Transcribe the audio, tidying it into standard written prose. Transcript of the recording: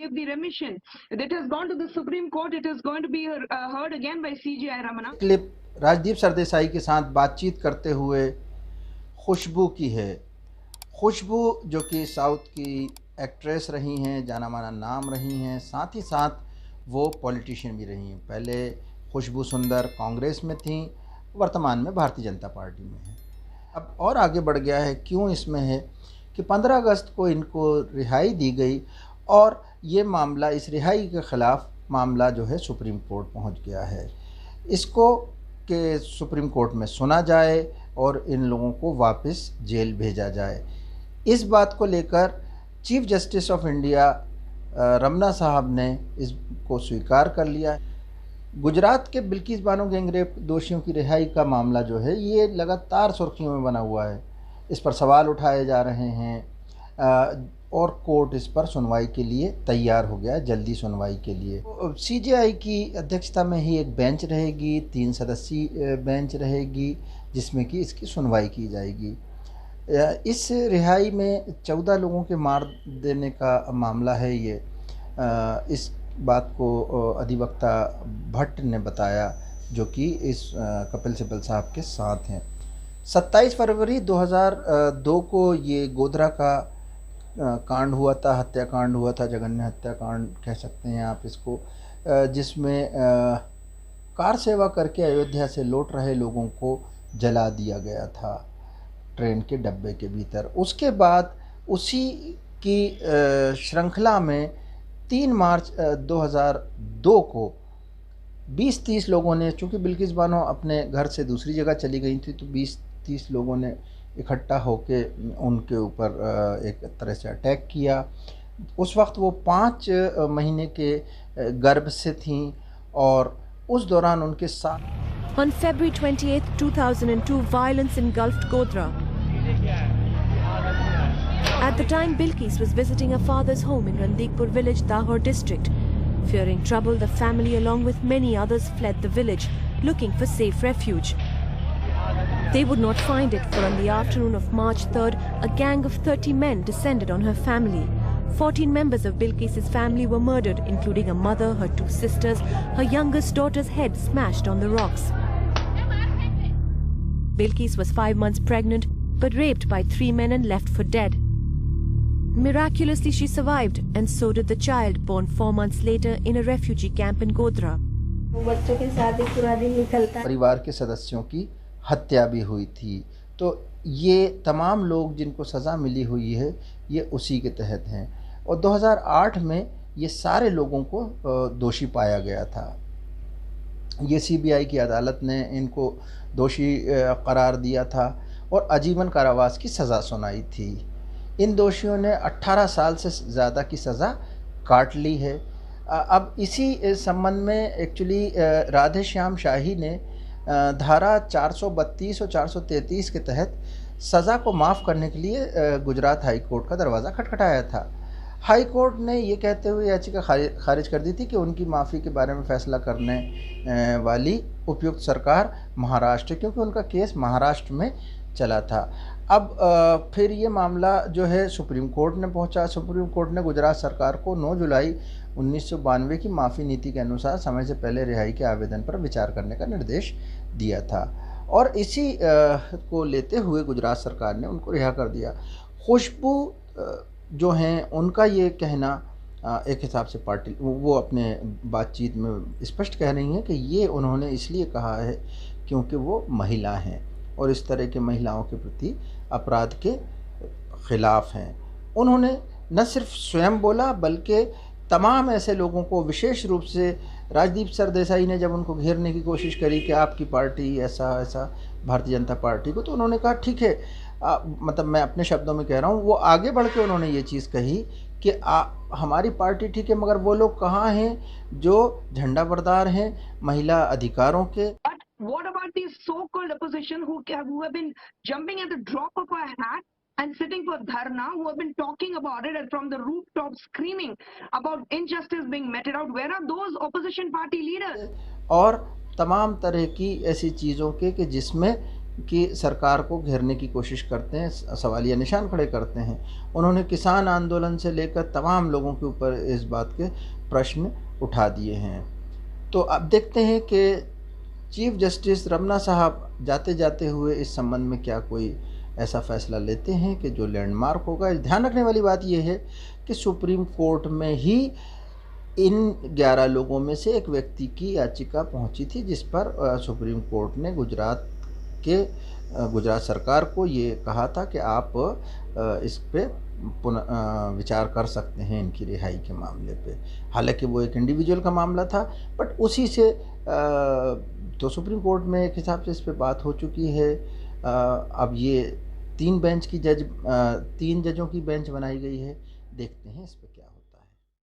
gave the remission. That has gone to the Supreme Court. It is going to be heard again by CJI Ramana. Clip Rajdeep Sardesai के साथ बातचीत करते हुए खुशबू की है। खुशबू जो कि साउथ की एक्ट्रेस रही हैं, जाना माना नाम रही हैं, साथ ही साथ वो पॉलिटिशियन भी रही हैं। पहले खुशबू सुंदर कांग्रेस में थी, वर्तमान में भारतीय जनता पार्टी में है। अब और आगे बढ़ गया है, क्यों इसमें है कि 15 अगस्त को इनको रिहाई दी गई और ये मामला, इस रिहाई के ख़िलाफ़ मामला जो है सुप्रीम कोर्ट पहुंच गया है। इसको कि सुप्रीम कोर्ट में सुना जाए और इन लोगों को वापस जेल भेजा जाए। इस बात को लेकर chief justice of India Ramana साहब ने इसको स्वीकार कर लिया। गुजरात के बिल्किस बानो गैंगरेप दोषियों की रिहाई का मामला जो है ये लगातार सुर्खियों में बना हुआ है। इस पर सवाल उठाए जा रहे हैं और कोर्ट इस पर सुनवाई के लिए तैयार हो गया है, जल्दी सुनवाई के लिए। सीजेआई की अध्यक्षता में ही एक बेंच रहेगी, 3 सदस्यीय बेंच रहेगी जिसमें कि इसकी सुनवाई की जाएगी। इस रिहाई में 14 लोगों के मार देने का मामला है ये। इस बात को अधिवक्ता भट्ट ने बताया जो कि इस कपिल सिब्बल साहब के साथ हैं। 27 फरवरी 2002 को ये गोधरा का कांड हुआ था, हत्याकांड हुआ था, जघन्य हत्याकांड कह सकते हैं आप इसको, जिसमें कार सेवा करके अयोध्या से लौट रहे लोगों को जला दिया गया था ट्रेन के डब्बे के भीतर। उसके बाद उसी की श्रृंखला में 3 मार्च 2002 को 20-30 लोगों ने, चूँकि बिल्किस बानो अपने घर से दूसरी जगह चली गई थी, तो 20-30 लोगों ने इकट्ठा होके उनके ऊपर एक तरह से अटैक किया। उस वक्त वो 5 महीने के गर्भ से थीं और उस दौरान उनके साथ On February 28, 2002, violence engulfed Godhra. At the time, Bilkis was visiting her father's home in Randikpur village, Dahor district. Fearing trouble, the family along with many others fled the village, looking for safe refuge. They would not find it, for on the afternoon of March 3rd, a gang of 30 men descended on her family. 14 members of Bilkis's family were murdered, including a mother, her 2 sisters, her youngest daughter's head smashed on the rocks. Bilkis was 5 months pregnant, but raped by 3 men and left for dead. Miraculously, she survived, and so did the child, born 4 months later in a refugee camp in Godhra. बच्चों के साथ ही पूरा दिन निकलता है। परिवार के सदस्यों की हत्या भी हुई थी। तो ये तमाम लोग जिनको सज़ा मिली हुई है ये उसी के तहत हैं और 2008 में ये सारे लोगों को दोषी पाया गया था। ये सीबीआई की अदालत ने इनको दोषी करार दिया था और आजीवन कारावास की सज़ा सुनाई थी। इन दोषियों ने 18 साल से ज़्यादा की सज़ा काट ली है। अब इसी संबंध में एक्चुअली राधे श्याम शाही ने धारा 432 और 433 के तहत सज़ा को माफ़ करने के लिए गुजरात हाई कोर्ट का दरवाज़ा खटखटाया था। हाई कोर्ट ने ये कहते हुए याचिका खारिज कर दी थी कि उनकी माफ़ी के बारे में फ़ैसला करने वाली उपयुक्त सरकार महाराष्ट्र, क्योंकि उनका केस महाराष्ट्र में चला था। अब फिर ये मामला जो है सुप्रीम कोर्ट ने पहुंचा। सुप्रीम कोर्ट ने गुजरात सरकार को 9 जुलाई 1992 की माफ़ी नीति के अनुसार समय से पहले रिहाई के आवेदन पर विचार करने का निर्देश दिया था और इसी को लेते हुए गुजरात सरकार ने उनको रिहा कर दिया। खुशबू जो हैं उनका ये कहना एक हिसाब से पार्टी वो अपने बातचीत में स्पष्ट कह रही हैं कि ये उन्होंने इसलिए कहा है क्योंकि वो महिला हैं और इस तरह के महिलाओं के प्रति अपराध के ख़िलाफ़ हैं। उन्होंने न सिर्फ स्वयं बोला बल्कि तमाम ऐसे लोगों को, विशेष रूप से राजदीप सरदेसाई ने जब उनको घेरने की कोशिश करी कि आपकी पार्टी ऐसा ऐसा भारतीय जनता पार्टी को, तो उन्होंने कहा ठीक है, मतलब मैं अपने शब्दों में कह रहा हूँ, वो आगे बढ़ के उन्होंने ये चीज़ कही कि हमारी पार्टी ठीक है, मगर वो लोग कहाँ हैं जो झंडा बरदार हैं महिला अधिकारों के। What about these so-called opposition who have been jumping at the drop of a hat and sitting for dharna, who have been talking about it and from the rooftop screaming about injustice being meted out? Where are those opposition party leaders? और तमाम तरह की ऐसी चीज़ों के कि जिसमें कि सरकार को घेरने की कोशिश करते हैं, सवालिया निशान खड़े करते हैं। उन्होंने किसान आंदोलन से लेकर तमाम लोगों के ऊपर इस बात के प्रश्न उठा दिए हैं। तो अब देखते हैं कि चीफ जस्टिस रमन्ना साहब जाते जाते हुए इस संबंध में क्या कोई ऐसा फैसला लेते हैं कि जो लैंडमार्क होगा। ध्यान रखने वाली बात यह है कि सुप्रीम कोर्ट में ही इन 11 लोगों में से एक व्यक्ति की याचिका पहुंची थी, जिस पर सुप्रीम कोर्ट ने गुजरात सरकार को ये कहा था कि आप इस पे पुनः विचार कर सकते हैं इनकी रिहाई के मामले पे। हालांकि वो एक इंडिविजुअल का मामला था, बट उसी से तो सुप्रीम कोर्ट में एक हिसाब से इस पे बात हो चुकी है। अब ये 3 जजों की बेंच बनाई गई है। देखते हैं इस पे